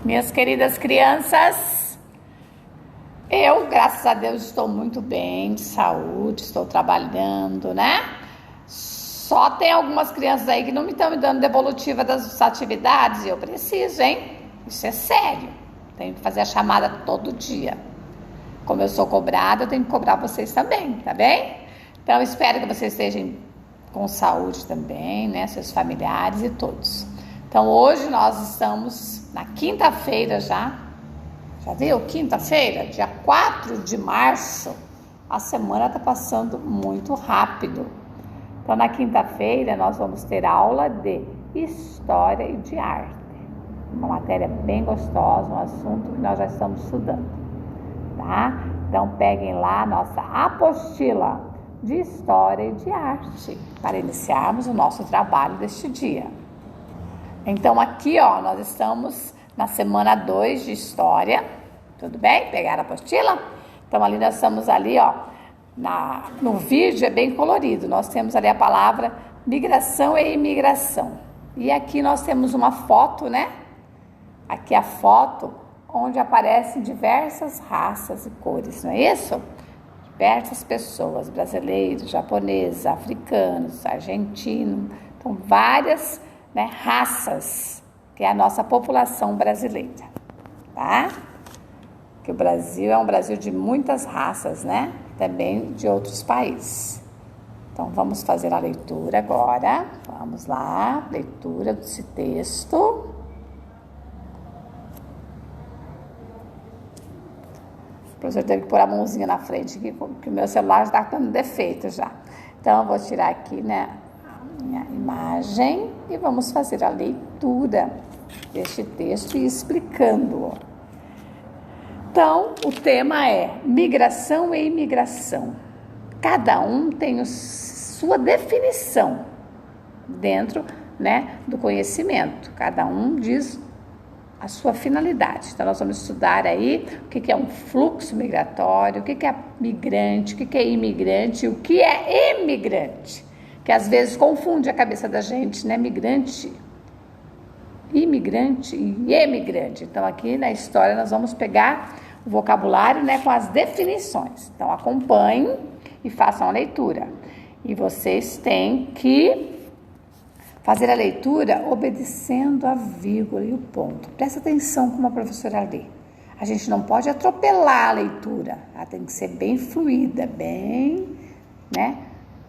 Minhas queridas crianças, eu, graças a Deus, estou muito bem, de saúde, estou trabalhando, né? Só tem algumas crianças aí que não estão me dando devolutiva das atividades e eu preciso, hein? Isso é sério. Tenho que fazer a chamada todo dia. Como eu sou cobrada, eu tenho que cobrar vocês também, tá bem? Então, espero que vocês estejam com saúde também, né? Seus familiares e todos. Então, hoje nós estamos na quinta-feira já viu? Quinta-feira, dia 4 de março, a semana está passando muito rápido. Então, na quinta-feira, nós vamos ter aula de História e de Arte. Uma matéria bem gostosa, um assunto que nós já estamos estudando, tá? Então, peguem lá a nossa apostila de História e de Arte para iniciarmos o nosso trabalho deste dia. Então, aqui, nós estamos na semana 2 de História, tudo bem? Pegaram a apostila? Então, ali nós estamos ali, no vídeo é bem colorido, nós temos ali a palavra migração e imigração. E aqui nós temos uma foto, né? Aqui a foto onde aparecem diversas raças e cores, não é isso? Diversas pessoas, brasileiros, japoneses, africanos, argentinos, então várias raças, que é a nossa população brasileira, tá? Que o Brasil é um Brasil de muitas raças, né? Também de outros países. Então, vamos fazer a leitura agora. Vamos lá, leitura desse texto. O professor teve que pôr a mãozinha na frente, que o meu celular está dando defeito já. Então, eu vou tirar aqui, a minha imagem e vamos fazer a leitura deste texto e explicando-o. Então, o tema é migração e imigração. Cada um tem sua definição dentro, do conhecimento. Cada um diz a sua finalidade. Então, nós vamos estudar aí o que é um fluxo migratório, o que é migrante, o que é imigrante e o que é emigrante. Que às vezes confunde a cabeça da gente, né? Migrante, imigrante e emigrante. Então, aqui na história nós vamos pegar o vocabulário, com as definições. Então, acompanhem e façam a leitura. E vocês têm que fazer a leitura obedecendo a vírgula e o ponto. Presta atenção como a professora lê. A gente não pode atropelar a leitura. Ela tem que ser bem fluida, bem,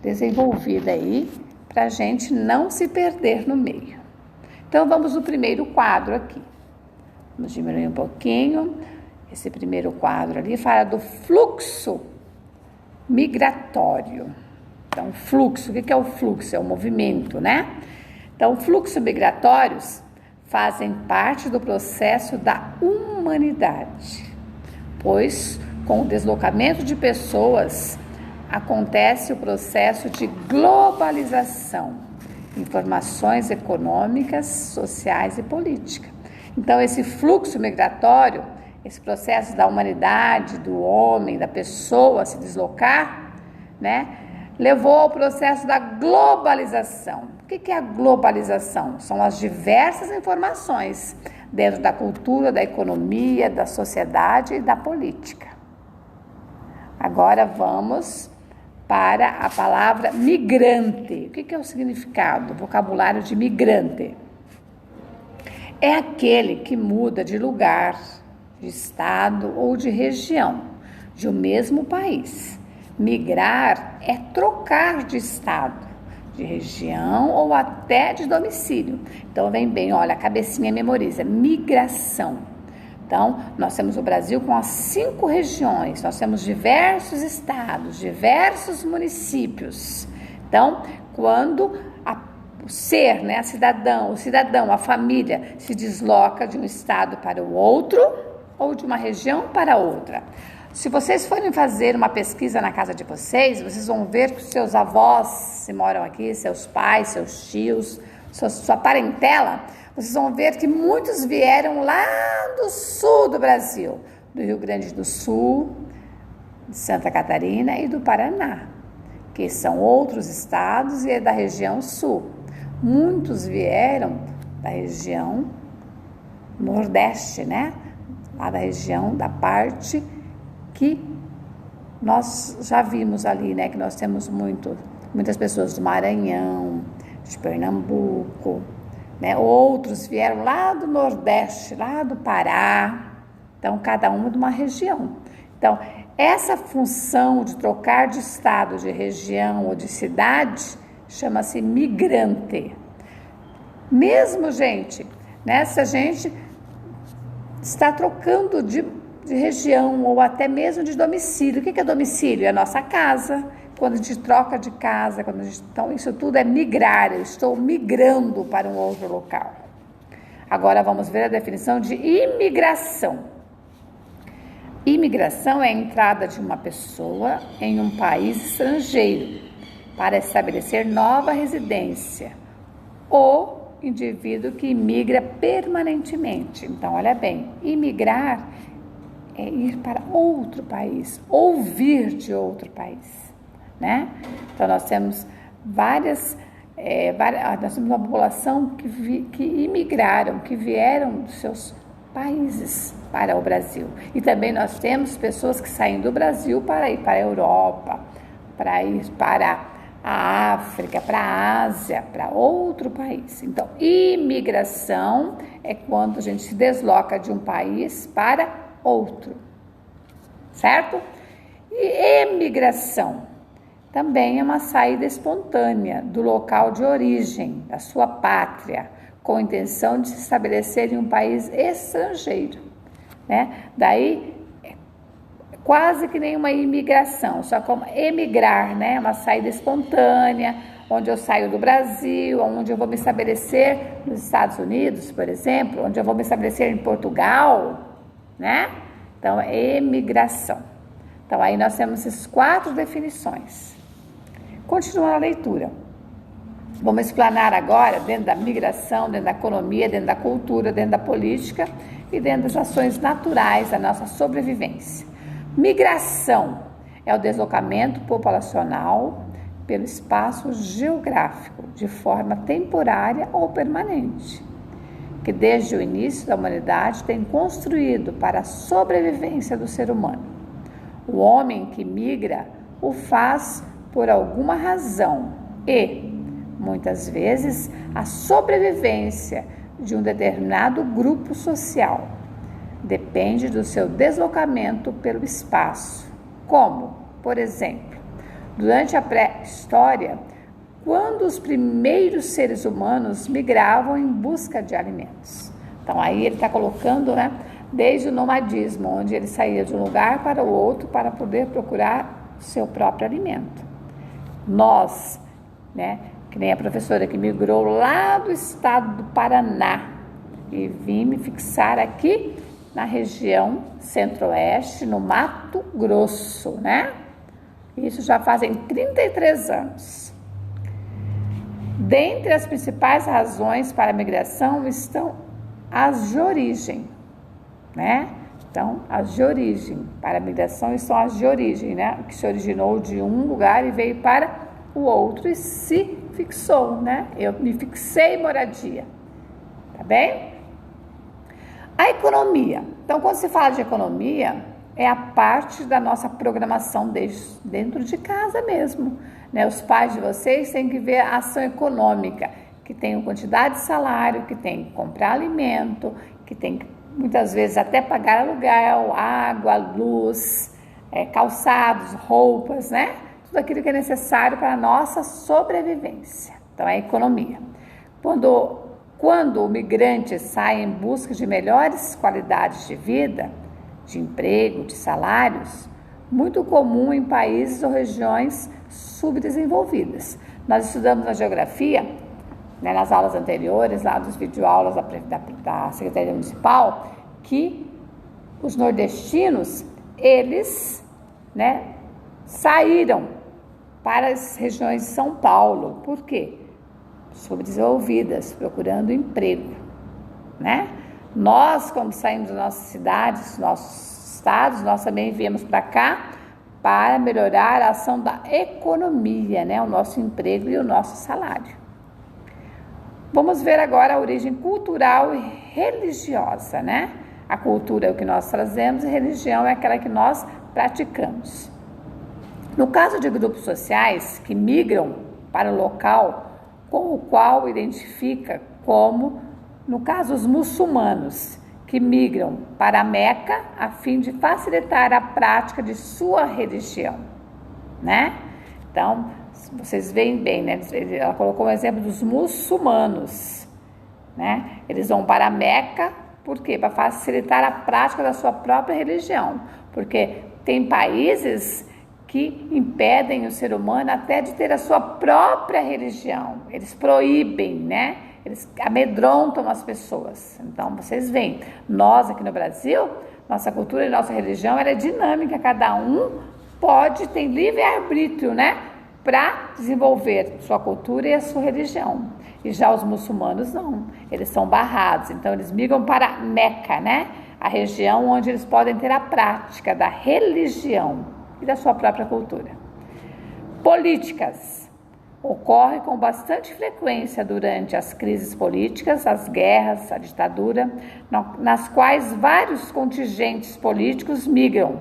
desenvolvida aí, para a gente não se perder no meio. Então, vamos no primeiro quadro aqui. Vamos diminuir um pouquinho. Esse primeiro quadro ali fala do fluxo migratório. Então, fluxo, o que é o fluxo? É o movimento, né? Então, fluxos migratórios fazem parte do processo da humanidade, pois com o deslocamento de pessoas acontece o processo de globalização, informações econômicas, sociais e políticas. Então, esse fluxo migratório, esse processo da humanidade, do homem, da pessoa se deslocar, levou ao processo da globalização. O que é a globalização? São as diversas informações dentro da cultura, da economia, da sociedade e da política. Agora vamos para a palavra migrante. O que é o significado, o vocabulário de migrante? É aquele que muda de lugar, de estado ou de região, de um mesmo país. Migrar é trocar de estado, de região ou até de domicílio. Então, vem bem, olha, a cabecinha memoriza, migração. Então, nós temos o Brasil com as 5 regiões, nós temos diversos estados, diversos municípios. Então, quando o cidadão, a família se desloca de um estado para o outro ou de uma região para outra. Se vocês forem fazer uma pesquisa na casa de vocês, vocês vão ver que os seus avós, se moram aqui, seus pais, seus tios, sua parentela, vocês vão ver que muitos vieram lá do sul do Brasil, do Rio Grande do Sul, de Santa Catarina e do Paraná, que são outros estados e é da região sul. Muitos vieram da região Nordeste, né? Lá da região, da parte que nós já vimos ali, né? Que nós temos muitas pessoas do Maranhão, de Pernambuco, né? Outros vieram lá do Nordeste, lá do Pará. Então, cada um de uma região. Então, essa função de trocar de estado, de região ou de cidade, chama-se migrante. Mesmo, gente, né? Se a gente está trocando de região ou até mesmo de domicílio. O que é domicílio? É a nossa casa. Quando a gente troca de casa, então isso tudo é migrar. Eu estou migrando para um outro local. Agora vamos ver a definição de imigração. Imigração é a entrada de uma pessoa em um país estrangeiro para estabelecer nova residência. O indivíduo que imigra permanentemente. Então, olha bem, imigrar é ir para outro país, ou vir de outro país, né? Então, nós temos nós temos uma população que imigraram, que vieram dos seus países para o Brasil. E também nós temos pessoas que saem do Brasil para ir para a Europa, para ir para a África, para a Ásia, para outro país. Então, imigração é quando a gente se desloca de um país para outro, certo? E emigração também é uma saída espontânea do local de origem, da sua pátria, com a intenção de se estabelecer em um país estrangeiro, né? Daí quase que nem uma imigração, só como emigrar, né? Uma saída espontânea, onde eu saio do Brasil, onde eu vou me estabelecer nos Estados Unidos, por exemplo, onde eu vou me estabelecer em Portugal, né? Então, emigração. Então, aí nós temos essas 4 definições. Continuando a leitura. Vamos explanar agora, dentro da migração, dentro da economia, dentro da cultura, dentro da política e dentro das ações naturais da nossa sobrevivência. Migração é o deslocamento populacional pelo espaço geográfico, de forma temporária ou permanente, que desde o início da humanidade tem construído para a sobrevivência do ser humano. O homem que migra o faz por alguma razão e, muitas vezes, a sobrevivência de um determinado grupo social depende do seu deslocamento pelo espaço, como, por exemplo, durante a pré-história, quando os primeiros seres humanos migravam em busca de alimentos. Então, aí ele está colocando, né, desde o nomadismo, onde ele saía de um lugar para o outro para poder procurar o seu próprio alimento. Nós, né, que nem a professora que migrou lá do estado do Paraná e vim me fixar aqui na região centro-oeste, no Mato Grosso, né? Isso já fazem 33 anos. Dentre as principais razões para a migração estão as de origem, né? Então, as de origem. Para a migração estão as de origem, né? Que se originou de um lugar e veio para o outro e se fixou, né? Eu me fixei em moradia, tá bem? A economia. Então, quando se fala de economia, é a parte da nossa programação dentro de casa mesmo, né? Os pais de vocês têm que ver a ação econômica, que tem quantidade de salário, que tem que comprar alimento, que tem que, muitas vezes, até pagar aluguel, água, luz, calçados, roupas, né? Tudo aquilo que é necessário para a nossa sobrevivência. Então, é a economia. Quando o migrante sai em busca de melhores qualidades de vida, de emprego, de salários, muito comum em países ou regiões subdesenvolvidas. Nós estudamos na geografia, né, nas aulas anteriores, lá dos videoaulas da Secretaria Municipal, que os nordestinos, eles, né, saíram para as regiões de São Paulo. Por quê? Subdesenvolvidas, procurando emprego, né? Nós, quando saímos das nossas cidades, dos nossos estados, nós também viemos para cá para melhorar a ação da economia, né? O nosso emprego e o nosso salário. Vamos ver agora a origem cultural e religiosa, né? A cultura é o que nós trazemos e a religião é aquela que nós praticamos. No caso de grupos sociais que migram para o local com o qual identifica, como no caso os muçulmanos, que migram para a Meca a fim de facilitar a prática de sua religião, né? Então, vocês veem bem, né? Ela colocou um exemplo dos muçulmanos, né? Eles vão para a Meca, por quê? Para facilitar a prática da sua própria religião, porque tem países que impedem o ser humano até de ter a sua própria religião. Eles proíbem, né? Eles amedrontam as pessoas. Então, vocês veem, nós aqui no Brasil, nossa cultura e nossa religião, ela é dinâmica, cada um tem livre-arbítrio, né? Para desenvolver sua cultura e a sua religião. E já os muçulmanos não, eles são barrados, então eles migram para Meca, né? A região onde eles podem ter a prática da religião e da sua própria cultura. Políticas. Ocorre com bastante frequência durante as crises políticas, as guerras, a ditadura, nas quais vários contingentes políticos migram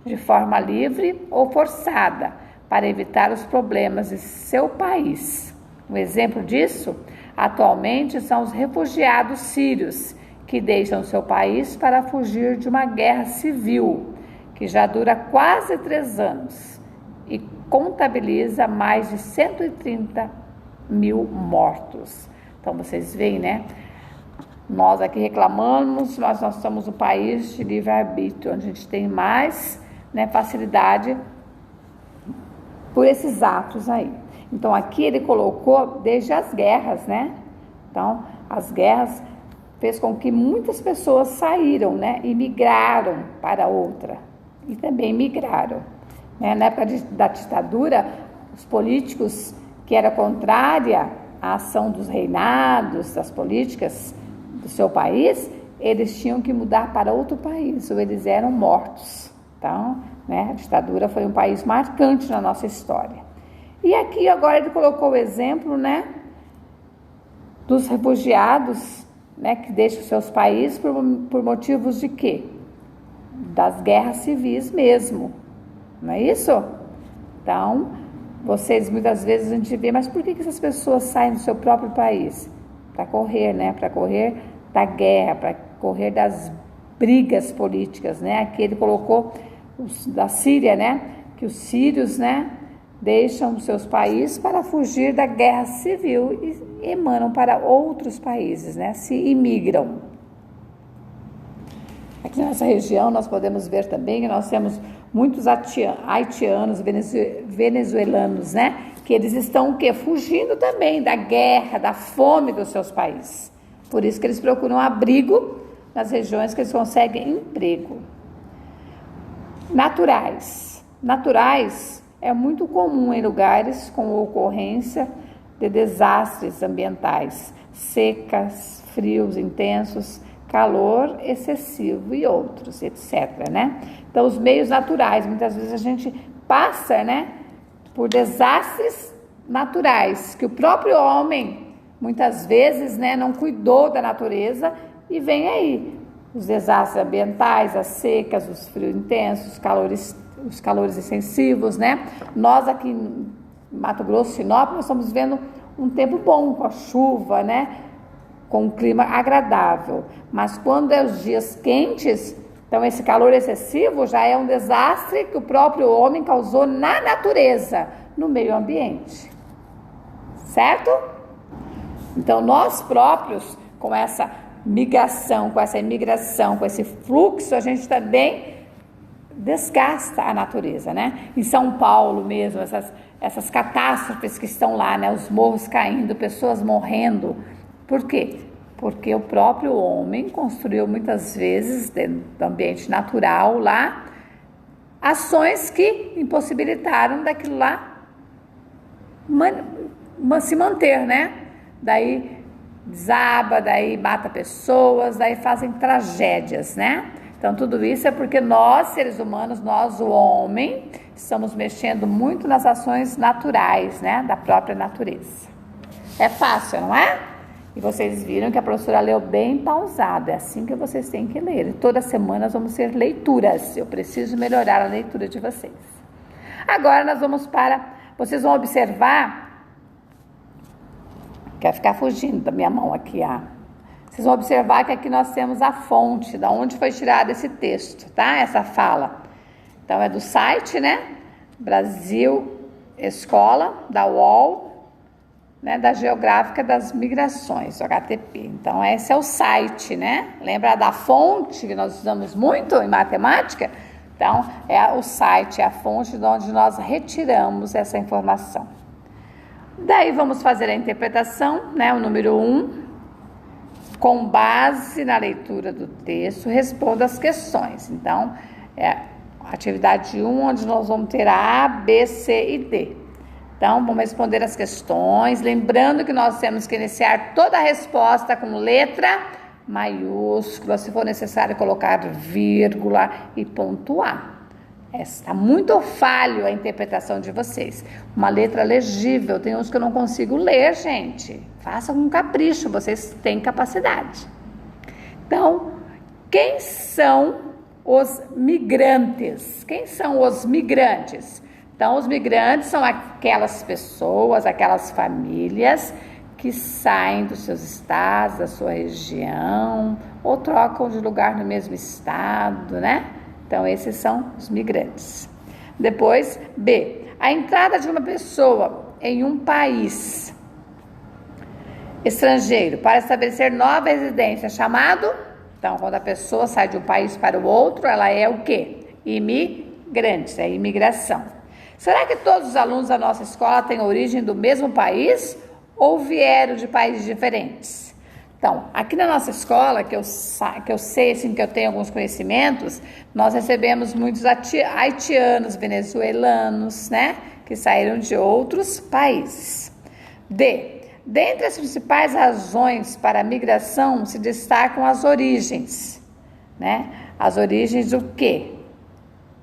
de forma livre ou forçada para evitar os problemas de seu país. Um exemplo disso, atualmente, são os refugiados sírios, que deixam seu país para fugir de uma guerra civil, que já dura quase 3 anos e contabiliza mais de 130 mil mortos. Então, vocês veem, né? Nós aqui reclamamos, mas nós somos um país de livre-arbítrio, onde a gente tem mais, né, facilidade por esses atos aí. Então, aqui ele colocou desde as guerras, né? Então, as guerras fez com que muitas pessoas saíram, né? E migraram para outra. E também migraram. Né? Na época da ditadura, os políticos que eram contrária à ação dos reinados, das políticas do seu país, eles tinham que mudar para outro país, ou eles eram mortos. Então, né, a ditadura foi um país marcante na nossa história. E aqui agora ele colocou o exemplo, né, dos refugiados, né, que deixam seus países por motivos de quê? Das guerras civis mesmo, não é isso? Então, vocês muitas vezes a gente vê, mas por que essas pessoas saem do seu próprio país? Para correr, né, para correr da guerra, para correr das brigas políticas, né? Aqui ele colocou da Síria, né, que os sírios, né, deixam seus países para fugir da guerra civil e emanam para outros países, né, se imigram. Aqui na nossa região nós podemos ver também que nós temos muitos haitianos, venezuelanos, né, que eles estão o quê? Fugindo também da guerra, da fome dos seus países. Por isso que eles procuram abrigo nas regiões que eles conseguem emprego. Naturais. Naturais é muito comum em lugares com ocorrência de desastres ambientais, secas, frios intensos, calor excessivo e outros, etc., né? Então, os meios naturais, muitas vezes a gente passa, né, por desastres naturais, que o próprio homem, muitas vezes, né, não cuidou da natureza e vem aí os desastres ambientais, as secas, os frios intensos, os calores excessivos, né? Nós aqui em Mato Grosso, Sinop, nós estamos vendo um tempo bom, com a chuva, né? Com um clima agradável. Mas quando é os dias quentes, então esse calor excessivo já é um desastre que o próprio homem causou na natureza, no meio ambiente. Certo? Então nós próprios, com essa migração, com essa imigração, com esse fluxo, a gente também desgasta a natureza, né? Em São Paulo mesmo, essas catástrofes que estão lá, né? Os morros caindo, pessoas morrendo. Por quê? Porque o próprio homem construiu muitas vezes, dentro do ambiente natural lá, ações que impossibilitaram daquilo lá se manter, né? Daí desaba, daí mata pessoas, daí fazem tragédias, né? Então, tudo isso é porque nós, seres humanos, nós, o homem, estamos mexendo muito nas ações naturais, né? Da própria natureza. É fácil, não é? E vocês viram que a professora leu bem pausado, é assim que vocês têm que ler. E toda semana nós vamos ter leituras, eu preciso melhorar a leitura de vocês. Agora nós vamos vocês vão observar, quer ficar fugindo da minha mão aqui, Vocês vão observar que aqui nós temos a fonte, da onde foi tirado esse texto, tá? Essa fala. Então é do site, né? Brasil Escola, da UOL, né, da Geográfica das Migrações, o HTP. Então, esse é o site, né? Lembra da fonte que nós usamos muito em matemática? Então, o site, é a fonte de onde nós retiramos essa informação. Daí, vamos fazer a interpretação, né? O número 1, com base na leitura do texto, responda as questões. Então, atividade 1, onde nós vamos ter A, B, C e D. Então, vamos responder as questões, lembrando que nós temos que iniciar toda a resposta com letra maiúscula, se for necessário colocar vírgula e pontuar. Está muito falho a interpretação de vocês. Uma letra legível, tem uns que eu não consigo ler, gente. Façam com capricho, vocês têm capacidade. Então, quem são os migrantes? Quem são os migrantes? Então, os migrantes são aquelas pessoas, aquelas famílias que saem dos seus estados, da sua região, ou trocam de lugar no mesmo estado, né? Então, esses são os migrantes. Depois, B, a entrada de uma pessoa em um país estrangeiro para estabelecer nova residência, chamado... Então, quando a pessoa sai de um país para o outro, ela é o quê? Imigrante, é imigração. Será que todos os alunos da nossa escola têm origem do mesmo país ou vieram de países diferentes? Então, aqui na nossa escola, que eu sei, assim, que eu tenho alguns conhecimentos, nós recebemos muitos haitianos, venezuelanos, né, que saíram de outros países. D. Dentre as principais razões para a migração se destacam as origens, né? As origens do quê?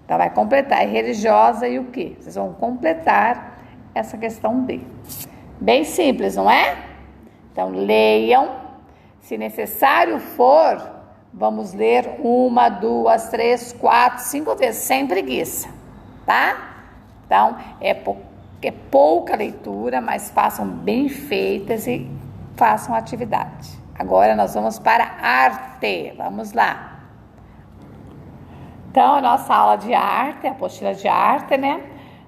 Então, vai completar, é religiosa e o quê? Vocês vão completar essa questão D. Bem simples, não é? Então, leiam. Se necessário for, vamos ler 1, 2, 3, 4, 5 vezes, sem preguiça, tá? Então, é pouca leitura, mas façam bem feitas e façam atividade. Agora, nós vamos para arte. Vamos lá. Então, a nossa aula de arte, a apostila de arte, né?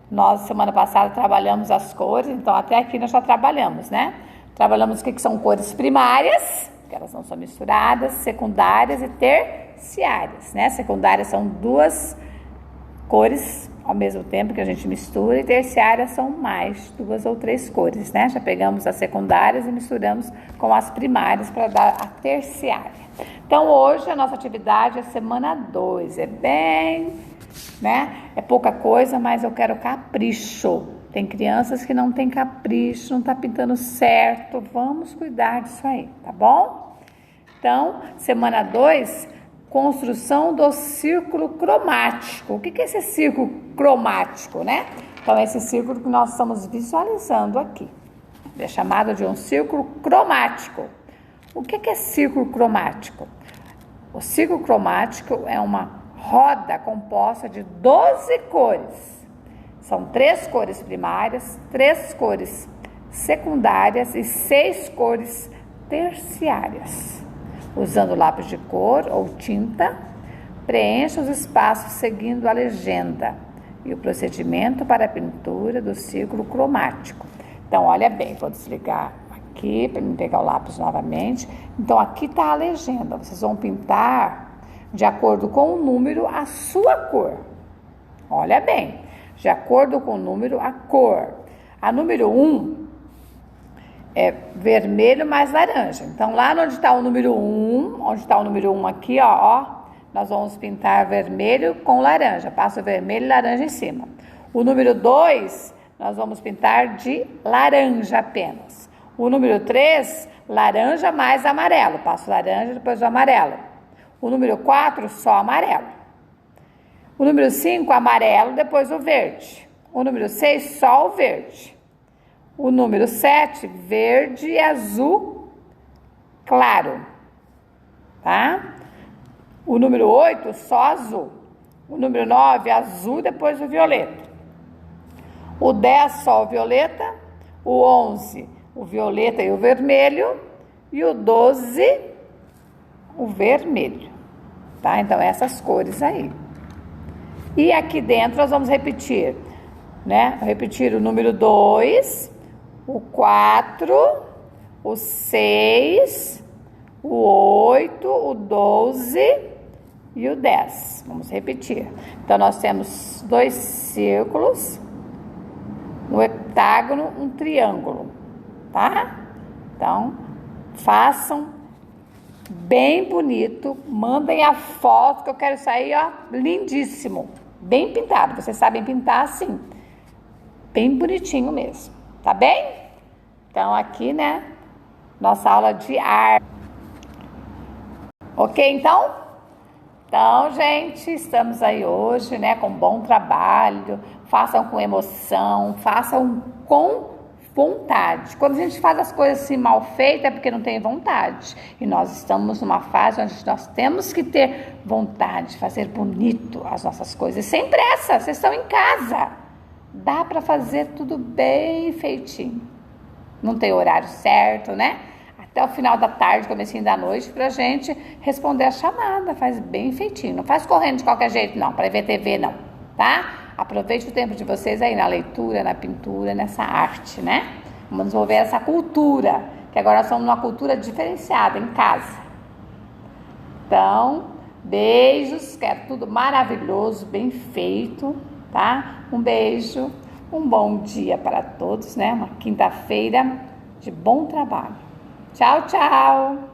Nós, semana passada, trabalhamos as cores, então até aqui nós já trabalhamos, né? Trabalhamos o que são cores primárias, que elas não são misturadas, secundárias e terciárias, né? Secundárias são 2 cores ao mesmo tempo que a gente mistura, e terciárias são mais 2 ou 3 cores, né? Já pegamos as secundárias e misturamos com as primárias para dar a terciária. Então, hoje a nossa atividade é semana 2, é bem, né? É pouca coisa, mas eu quero capricho. Tem crianças que não têm capricho, não tá pintando certo, vamos cuidar disso aí, tá bom? Então, semana 2, construção do círculo cromático. O que é esse círculo cromático, né? Então, esse círculo que nós estamos visualizando aqui é chamado de um círculo cromático. O que é círculo cromático? O círculo cromático é uma roda composta de 12 cores. São 3 cores primárias, 3 cores secundárias e 6 cores terciárias. Usando lápis de cor ou tinta, preencha os espaços seguindo a legenda e o procedimento para a pintura do círculo cromático. Então, olha bem, vou desligar aqui para me pegar o lápis novamente. Então, aqui está a legenda. Vocês vão pintar de acordo com o número a sua cor. Olha bem, de acordo com o número a cor. A número 1 é vermelho mais laranja. Então, lá onde está o número 1, onde está o número 1 aqui, ó, nós vamos pintar vermelho com laranja. Passa o vermelho e laranja em cima. O número 2, nós vamos pintar de laranja apenas. O número 3, laranja mais amarelo. Passo laranja, depois o amarelo. O número 4, só amarelo. O número 5, amarelo, depois o verde. O número 6, só o verde. O número 7, verde e azul claro, tá? O número 8, só azul. O número 9, azul, depois o violeta. O 10, só o violeta. O 11, o violeta e o vermelho. E o 12, o vermelho. Tá? Então, essas cores aí. E aqui dentro nós vamos repetir, né? Repetir o número 2, o 4, o 6, o 8, o 12 e o 10. Vamos repetir. Então, nós temos 2 círculos, um heptágono, um triângulo, tá? Então, façam bem bonito, mandem a foto que eu quero sair, ó, lindíssimo, bem pintado. Vocês sabem pintar assim, bem bonitinho mesmo, tá bem? Então, aqui, né, nossa aula de arte. Ok, então? Então, gente, estamos aí hoje, né, com bom trabalho. Façam com emoção, façam com vontade. Quando a gente faz as coisas assim mal feitas é porque não tem vontade. E nós estamos numa fase onde nós temos que ter vontade de fazer bonito as nossas coisas. Sem pressa, vocês estão em casa. Dá para fazer tudo bem feitinho. Não tem horário certo, né? Até o final da tarde, comecinho da noite, pra gente responder a chamada. Faz bem feitinho. Não faz correndo de qualquer jeito, não, para ver TV, não, tá? Aproveite o tempo de vocês aí na leitura, na pintura, nessa arte, né? Vamos desenvolver essa cultura, que agora nós somos uma cultura diferenciada em casa. Então, beijos, quero tudo maravilhoso, bem feito, tá? Um beijo, um bom dia para todos, né? Uma quinta-feira de bom trabalho. Tchau, tchau!